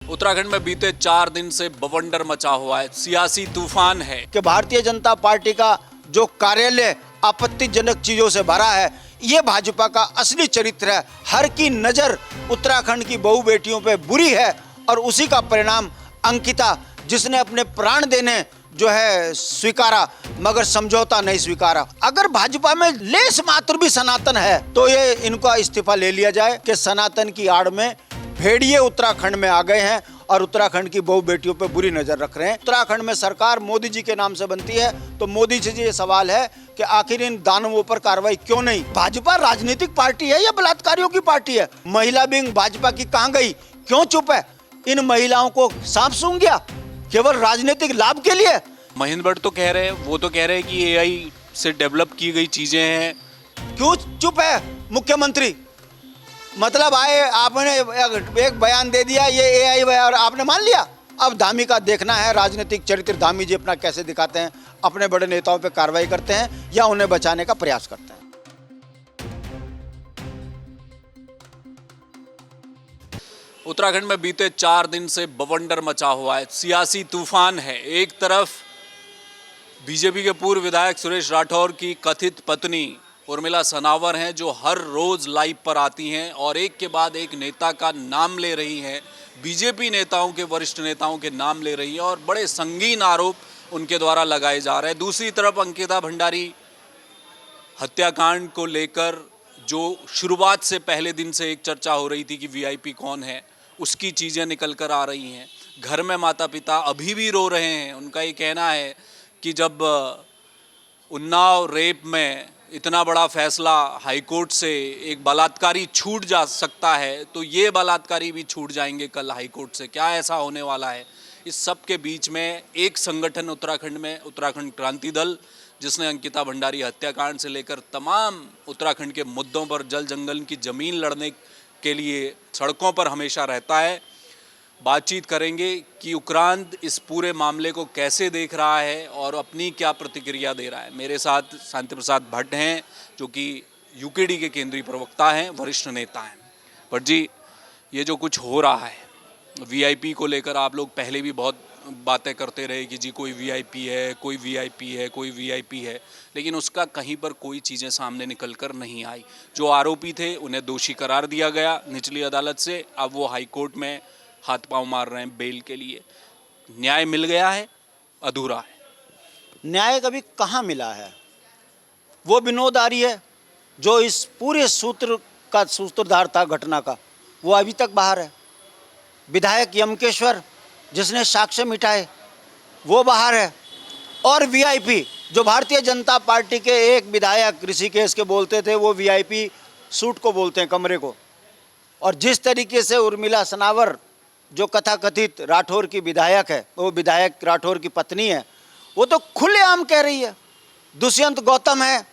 उत्तराखंड में बीते 4 दिन से बवंडर मचा हुआ है, सियासी तूफान है कि भारतीय जनता पार्टी का जो कार्यालय आपत्तिजनक चीजों से भरा है, ये भाजपा का असली चरित्र है। हर की नजर उत्तराखंड की बहू बेटियों पे बुरी है और उसी का परिणाम अंकिता, जिसने अपने प्राण देने जो है स्वीकारा मगर समझौता नहीं स्वीकारा। अगर भाजपा में लेस मात्र भी सनातन है तो ये इनका इस्तीफा ले लिया जाए कि सनातन की आड़ में भेड़िए उत्तराखंड में आ गए हैं और उत्तराखंड की बहू बेटियों पे बुरी नजर रख रहे हैं। उत्तराखंड में सरकार मोदी जी के नाम से बनती है तो मोदी जी से ये सवाल है कि आखिर इन दानवों पर कार्रवाई क्यों नहीं। भाजपा राजनीतिक पार्टी है या बलात्कारियों की पार्टी है? महिला विंग भाजपा की कहां गई, क्यों चुप है? इन महिलाओं को सांप सूंघ गया केवल राजनीतिक लाभ के लिए? महेंद्र भट्ट तो कह रहे हैं, वो तो कह रहे हैं कि एआई से डेवलप की गई चीजें हैं। क्यों चुप है मुख्यमंत्री? मतलब आए आपने एक बयान दे दिया ये एआई और आपने मान लिया। अब धामी का देखना है राजनीतिक चरित्र धामी जी अपना कैसे दिखाते हैं, अपने बड़े नेताओं पे कार्रवाई करते हैं या उन्हें बचाने का प्रयास करते हैं। उत्तराखंड में बीते 4 दिन से बवंडर मचा हुआ है, सियासी तूफान है। एक तरफ बीजेपी के पूर्व विधायक सुरेश राठौर की कथित पत्नी उर्मिला सनावर हैं, जो हर रोज लाइव पर आती हैं और एक के बाद एक नेता का नाम ले रही हैं, बीजेपी नेताओं के वरिष्ठ नेताओं के नाम ले रही हैं और बड़े संगीन आरोप उनके द्वारा लगाए जा रहे हैं। दूसरी तरफ अंकिता भंडारी हत्याकांड को लेकर जो शुरुआत से पहले दिन से एक चर्चा हो रही थी कि वीआईपी कौन है, उसकी चीज़ें निकल कर आ रही हैं। घर में माता पिता अभी भी रो रहे हैं। उनका ये कहना है कि जब उन्नाव रेप में इतना बड़ा फैसला हाईकोर्ट से एक बलात्कारी छूट जा सकता है तो ये बलात्कारी भी छूट जाएंगे कल हाईकोर्ट से। क्या ऐसा होने वाला है? इस सब के बीच में एक संगठन उत्तराखंड में, उत्तराखंड क्रांति दल, जिसने अंकिता भंडारी हत्याकांड से लेकर तमाम उत्तराखंड के मुद्दों पर, जल जंगल की ज़मीन लड़ने के लिए सड़कों पर हमेशा रहता है। बातचीत करेंगे कि उक्रांद इस पूरे मामले को कैसे देख रहा है और अपनी क्या प्रतिक्रिया दे रहा है। मेरे साथ शांति प्रसाद भट्ट हैं, जो कि यूकेडी के केंद्रीय प्रवक्ता हैं, वरिष्ठ नेता हैं। भट्ट जी, ये जो कुछ हो रहा है वीआईपी को लेकर, आप लोग पहले भी बहुत बातें करते रहे कि जी कोई वीआईपी है, कोई वीआईपी है, कोई वीआईपी है, लेकिन उसका कहीं पर कोई चीज़ें सामने निकल कर नहीं आई। जो आरोपी थे उन्हें दोषी करार दिया गया निचली अदालत से, अब वो हाई कोर्ट में हाथ पांव मार रहे हैं बेल के लिए। न्याय मिल गया है, अधूरा है? न्याय कभी कहाँ मिला है? वो विनोद आर्य जो इस पूरे सूत्र का सूत्रधार था घटना का, वो अभी तक बाहर है। विधायक यमकेश्वर जिसने साक्ष्य मिटाए वो बाहर है। और वीआईपी जो भारतीय जनता पार्टी के एक विधायक ऋषिकेश के बोलते थे, वो वीआईपी सूट को बोलते हैं, कमरे को। और जिस तरीके से उर्मिला सनावर जो कथाकथित राठौर की विधायक है, वो विधायक राठौर की पत्नी है, वो तो खुलेआम कह रही है। दुष्यंत गौतम है,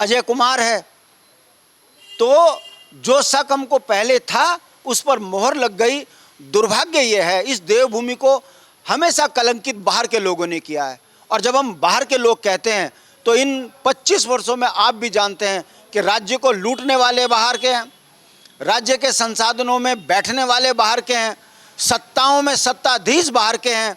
अजय कुमार है। तो जो शक हमको पहले था उस पर मोहर लग गई। दुर्भाग्य ये है, इस देवभूमि को हमेशा कलंकित बाहर के लोगों ने किया है। और जब हम बाहर के लोग कहते हैं तो इन 25 वर्षों में आप भी जानते हैं कि राज्य को लूटने वाले बाहर के हैं, राज्य के संसाधनों में बैठने वाले बाहर के हैं, सत्ताओं में सत्ताधीश बाहर के हैं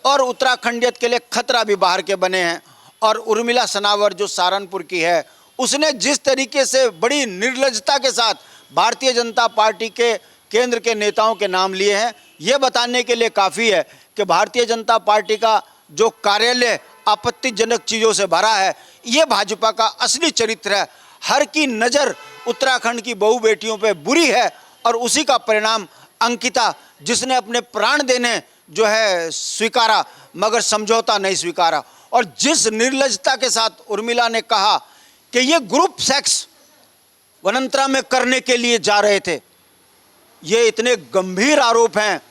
और उत्तराखंडियत के लिए खतरा भी बाहर के बने हैं। और उर्मिला सनावर जो सहारनपुर की है, उसने जिस तरीके से बड़ी निर्लज्जता के साथ भारतीय जनता पार्टी के केंद्र के नेताओं के नाम लिए हैं, ये बताने के लिए काफ़ी है कि भारतीय जनता पार्टी का जो कार्यालय आपत्तिजनक चीज़ों से भरा है, ये भाजपा का असली चरित्र है। हर की नज़र उत्तराखंड की बहू बेटियों पे बुरी है और उसी का परिणाम अंकिता, जिसने अपने प्राण देने जो है स्वीकारा मगर समझौता नहीं स्वीकारा। और जिस निर्लज्जता के साथ उर्मिला ने कहा कि ये ग्रुप सेक्स वनंतरा में करने के लिए जा रहे थे, ये इतने गंभीर आरोप हैं।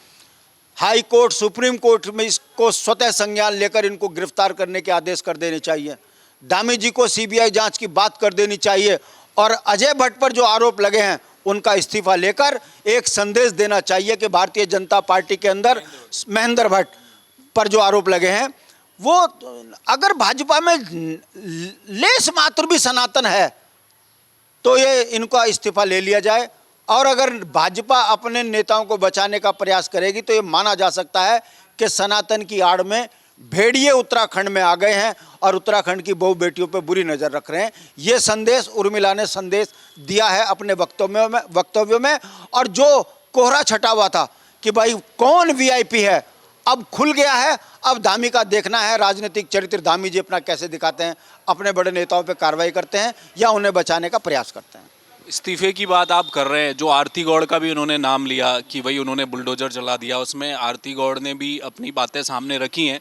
हाई कोर्ट, सुप्रीम कोर्ट में इसको स्वतः संज्ञान लेकर इनको गिरफ्तार करने के आदेश कर देने चाहिए। दामी जी को सीबीआई जांच की बात कर देनी चाहिए और अजय भट्ट पर जो आरोप लगे हैं उनका इस्तीफा लेकर एक संदेश देना चाहिए कि भारतीय जनता पार्टी के अंदर महेंद्र भट्ट पर जो आरोप लगे हैं, वो अगर भाजपा में लेस मात्र भी सनातन है तो ये इनका इस्तीफा ले लिया जाए और अगर भाजपा अपने नेताओं को बचाने का प्रयास करेगी तो ये माना जा सकता है कि सनातन की आड़ में भेड़िए उत्तराखंड में आ गए हैं और उत्तराखंड की बहु बेटियों पर बुरी नज़र रख रहे हैं। ये संदेश उर्मिला ने संदेश दिया है अपने वक्तव्यों में। और जो कोहरा छटा हुआ था कि भाई कौन वीआईपी है, अब खुल गया है। अब धामी का देखना है राजनीतिक चरित्र धामी जी अपना कैसे दिखाते हैं, अपने बड़े नेताओं पे कार्रवाई करते हैं या उन्हें बचाने का प्रयास करते हैं। इस्तीफे की बात आप कर रहे हैं, जो आरती गौड़ का भी उन्होंने नाम लिया कि भाई उन्होंने बुलडोजर चला दिया, उसमें आरती गौड़ ने भी अपनी बातें सामने रखी हैं।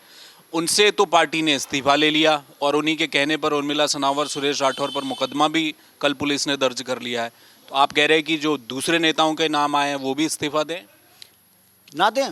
उनसे तो पार्टी ने इस्तीफा ले लिया और उन्हीं के कहने पर उर्मिला सनावर, सुरेश राठौर पर मुकदमा भी कल पुलिस ने दर्ज कर लिया है। तो आप कह रहे हैं कि जो दूसरे नेताओं के नाम आए हैं वो भी इस्तीफा दें? ना दें।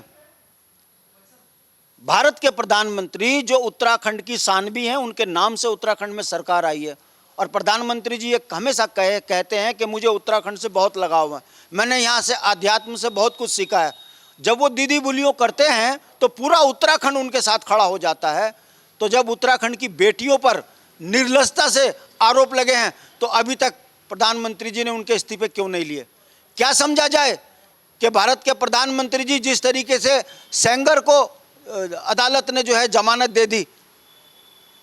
भारत के प्रधानमंत्री जो उत्तराखंड की सानवी हैं, उनके नाम से उत्तराखंड में सरकार आई है। और प्रधानमंत्री जी ये हमेशा कहते हैं कि मुझे उत्तराखंड से बहुत लगाव है, मैंने यहाँ से आध्यात्म से बहुत कुछ सीखा है। जब वो दीदी बुलियों करते हैं तो पूरा उत्तराखंड उनके साथ खड़ा हो जाता है। तो जब उत्तराखंड की बेटियों पर निर्लजता से आरोप लगे हैं तो अभी तक प्रधानमंत्री जी ने उनके इस्तीफे क्यों नहीं लिए? क्या समझा जाए कि भारत के प्रधानमंत्री जी जिस तरीके से सेंगर को अदालत ने जो है जमानत दे दी,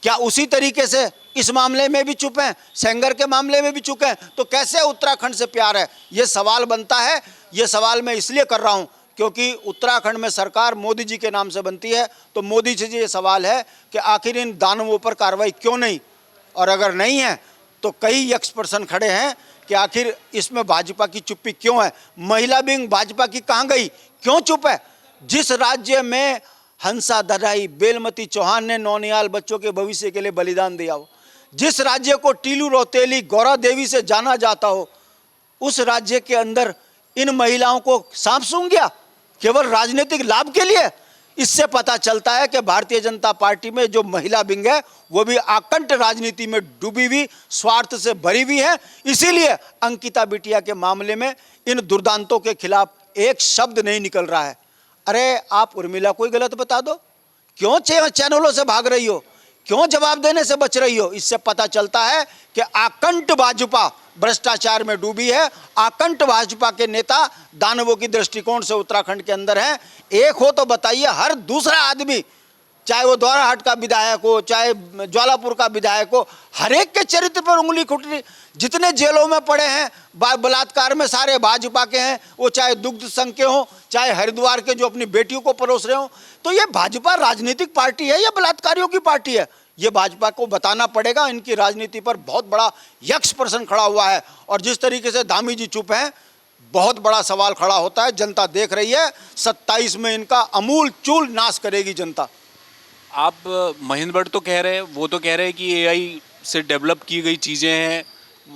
क्या उसी तरीके से इस मामले में भी चुप हैं, सेंगर के मामले में भी चुप हैं? तो कैसे उत्तराखंड से प्यार है, ये सवाल बनता है। ये सवाल मैं इसलिए कर रहा हूं क्योंकि उत्तराखंड में सरकार मोदी जी के नाम से बनती है। तो मोदी जी से ये सवाल है कि आखिर इन दानवों पर कार्रवाई क्यों नहीं, और अगर नहीं है तो कई यक्ष पर्सन खड़े हैं कि आखिर इसमें भाजपा की चुप्पी क्यों है? महिला विंग भाजपा की कहाँ गई, क्यों चुप है? जिस राज्य में हंसा ददाई, बेलमती चौहान ने नौनियाल बच्चों के भविष्य के लिए बलिदान दिया हो, जिस राज्य को टीलू रौतेली, गौरा देवी से जाना जाता हो, उस राज्य के अंदर इन महिलाओं को सांप सूंघ गया केवल राजनीतिक लाभ के लिए। इससे पता चलता है कि भारतीय जनता पार्टी में जो महिला विंग है वो भी आकंठ राजनीति में डूबी हुई, स्वार्थ से भरी हुई है। इसीलिए अंकिता बिटिया के मामले में इन दुर्दांतों के खिलाफ एक शब्द नहीं निकल रहा है। अरे आप उर्मिला को ही गलत बता दो, क्यों चैनलों से भाग रही हो, क्यों जवाब देने से बच रही हो? इससे पता चलता है कि आकंठ भाजपा भ्रष्टाचार में डूबी है। आकंठ भाजपा के नेता दानवों की दृष्टिकोण से उत्तराखंड के अंदर हैं। एक हो तो बताइए, हर दूसरा आदमी, चाहे वो द्वाराहाट का विधायक हो, चाहे ज्वालापुर का विधायक हो, हर एक के चरित्र पर उंगली खुट रही। जितने जेलों में पड़े हैं बलात्कार में सारे भाजपा के हैं, वो चाहे दुग्ध संघ के हों, चाहे हरिद्वार के जो अपनी बेटियों को परोस रहे हों। तो ये भाजपा राजनीतिक पार्टी है या बलात्कारियों की पार्टी है? ये भाजपा को बताना पड़ेगा। इनकी राजनीति पर बहुत बड़ा यक्ष प्रश्न खड़ा हुआ है। और जिस तरीके से धामी जी चुप हैं, बहुत बड़ा सवाल खड़ा होता है। जनता देख रही है, 27 में इनका अमूल चूल नाश करेगी जनता। आप महेंद्र भट्ट तो कह रहे हैं, वो तो कह रहे हैं कि एआई से डेवलप की गई चीज़ें हैं।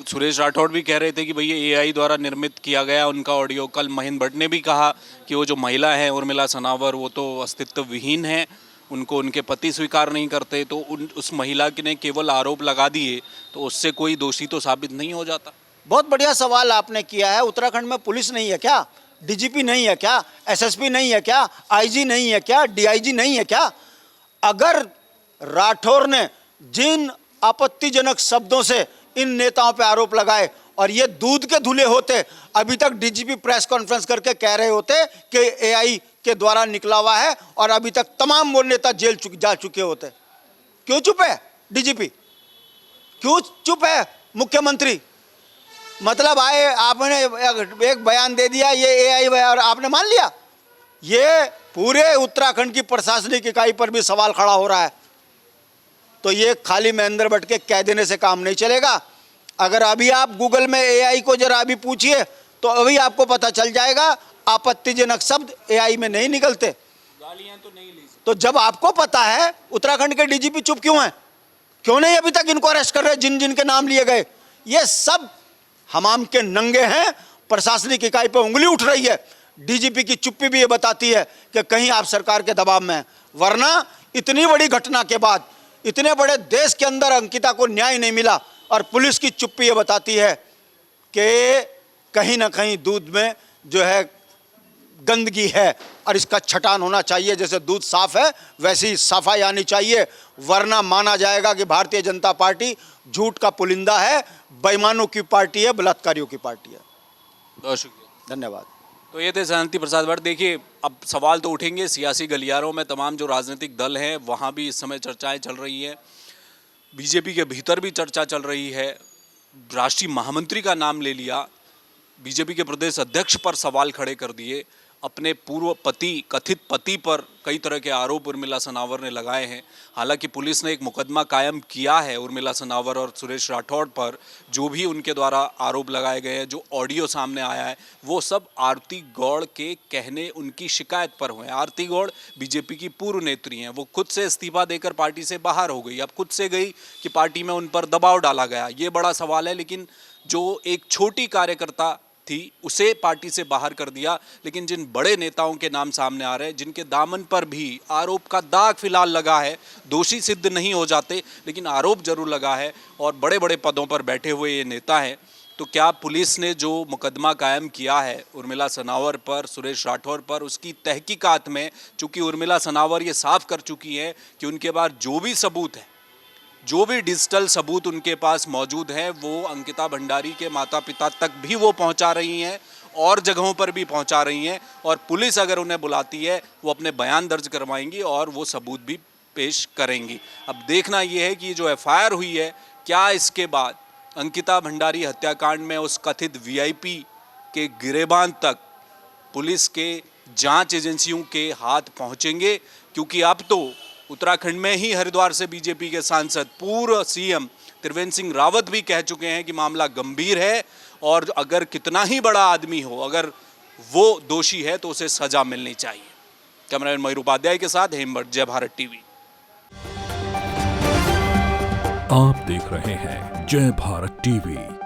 सुरेश राठौड़ भी कह रहे थे कि भई ये एआई द्वारा निर्मित किया गया उनका ऑडियो। कल महेंद्र भट्ट ने भी कहा कि वो जो महिला है उर्मिला सनावर, वो तो अस्तित्व विहीन है, उनको उनके पति स्वीकार नहीं करते। तो उस महिला ने केवल आरोप लगा दिए तो उससे कोई दोषी तो साबित नहीं हो जाता। बहुत बढ़िया सवाल आपने किया है। उत्तराखंड में पुलिस नहीं है क्या? डीजीपी नहीं है क्या? एसएसपी नहीं है क्या? आईजी नहीं है क्या? डीआईजी नहीं है क्या? अगर राठौर ने जिन आपत्तिजनक शब्दों से इन नेताओं पर आरोप लगाए और ये दूध के धुले होते, अभी तक डीजीपी प्रेस कॉन्फ्रेंस करके कह रहे होते कि एआई के द्वारा निकला हुआ है और अभी तक तमाम वो नेता जेल जा चुके होते। क्यों चुप है डीजीपी? क्यों चुप है मुख्यमंत्री? मतलब आए आपने एक बयान दे दिया ये एआई और आपने मान लिया। ये पूरे उत्तराखंड की प्रशासनिक इकाई पर भी सवाल खड़ा हो रहा है। तो ये खाली महेंद्र भट्ट के कह देने से काम नहीं चलेगा। अगर अभी आप गूगल में एआई को जरा अभी पूछिए तो अभी आपको पता चल जाएगा आपत्तिजनक शब्द एआई में नहीं निकलते। गालियां तो नहीं ली। तो जब आपको पता है, उत्तराखंड के डीजीपी चुप क्यों हैं? क्यों नहीं अभी तक इनको अरेस्ट कर रहे जिन जिन के नाम लिए गए? ये सब हमाम के नंगे हैं। प्रशासनिक इकाई पर उंगली उठ रही है। डीजीपी की चुप्पी भी ये बताती है कि कहीं आप सरकार के दबाव में हैं। वरना इतनी बड़ी घटना के बाद, इतने बड़े देश के अंदर अंकिता को न्याय नहीं मिला और पुलिस की चुप्पी ये बताती है कि कहीं ना कहीं दूध में जो है गंदगी है और इसका छटान होना चाहिए। जैसे दूध साफ है वैसी ही सफाई आनी चाहिए, वरना माना जाएगा कि भारतीय जनता पार्टी झूठ का पुलिंदा है, बेईमानों की पार्टी है, बलात्कारियों की पार्टी है। बहुत शुक्रिया। धन्यवाद। तो ये थे जयंती प्रसाद भट्ट। देखिए, अब सवाल तो उठेंगे सियासी गलियारों में, तमाम जो राजनीतिक दल हैं वहाँ भी इस समय चर्चाएं चल रही हैं, बीजेपी के भीतर भी चर्चा चल रही है। राष्ट्रीय महामंत्री का नाम ले लिया, बीजेपी के प्रदेश अध्यक्ष पर सवाल खड़े कर दिए, अपने पूर्व पति, कथित पति पर कई तरह के आरोप उर्मिला सनावर ने लगाए हैं। हालांकि पुलिस ने एक मुकदमा कायम किया है उर्मिला सनावर और सुरेश राठौड़ पर। जो भी उनके द्वारा आरोप लगाए गए हैं, जो ऑडियो सामने आया है, वो सब आरती गौड़ के कहने, उनकी शिकायत पर हुए हैं। आरती गौड़ बीजेपी की पूर्व नेत्री हैं, वो खुद से इस्तीफा देकर पार्टी से बाहर हो गई। अब खुद से गई कि पार्टी में उन पर दबाव डाला गया, ये बड़ा सवाल है। लेकिन जो एक छोटी कार्यकर्ता थी उसे पार्टी से बाहर कर दिया। लेकिन जिन बड़े नेताओं के नाम सामने आ रहे हैं, जिनके दामन पर भी आरोप का दाग फिलहाल लगा है, दोषी सिद्ध नहीं हो जाते लेकिन आरोप जरूर लगा है और बड़े बड़े पदों पर बैठे हुए ये नेता हैं, तो क्या पुलिस ने जो मुकदमा कायम किया है उर्मिला सनावर पर, सुरेश राठौर पर, उसकी तहकीकात में, चूंकि उर्मिला सनावर ये साफ कर चुकी हैं कि उनके पास जो भी सबूत है, जो भी डिजिटल सबूत उनके पास मौजूद हैं, वो अंकिता भंडारी के माता पिता तक भी वो पहुंचा रही हैं और जगहों पर भी पहुंचा रही हैं। और पुलिस अगर उन्हें बुलाती है वो अपने बयान दर्ज करवाएंगी और वो सबूत भी पेश करेंगी। अब देखना ये है कि जो एफआईआर हुई है, क्या इसके बाद अंकिता भंडारी हत्याकांड में उस कथित वीआईपी के गिरेबान तक पुलिस के जांच एजेंसियों के हाथ पहुंचेंगे। क्योंकि अब तो उत्तराखंड में ही हरिद्वार से बीजेपी के सांसद, पूर्व सीएम त्रिवेंद्र सिंह रावत भी कह चुके हैं कि मामला गंभीर है और अगर कितना ही बड़ा आदमी हो, अगर वो दोषी है तो उसे सजा मिलनी चाहिए। कैमरामैन मयूर उपाध्याय के साथ हेमभट्ट, जय भारत टीवी। आप देख रहे हैं जय भारत टीवी।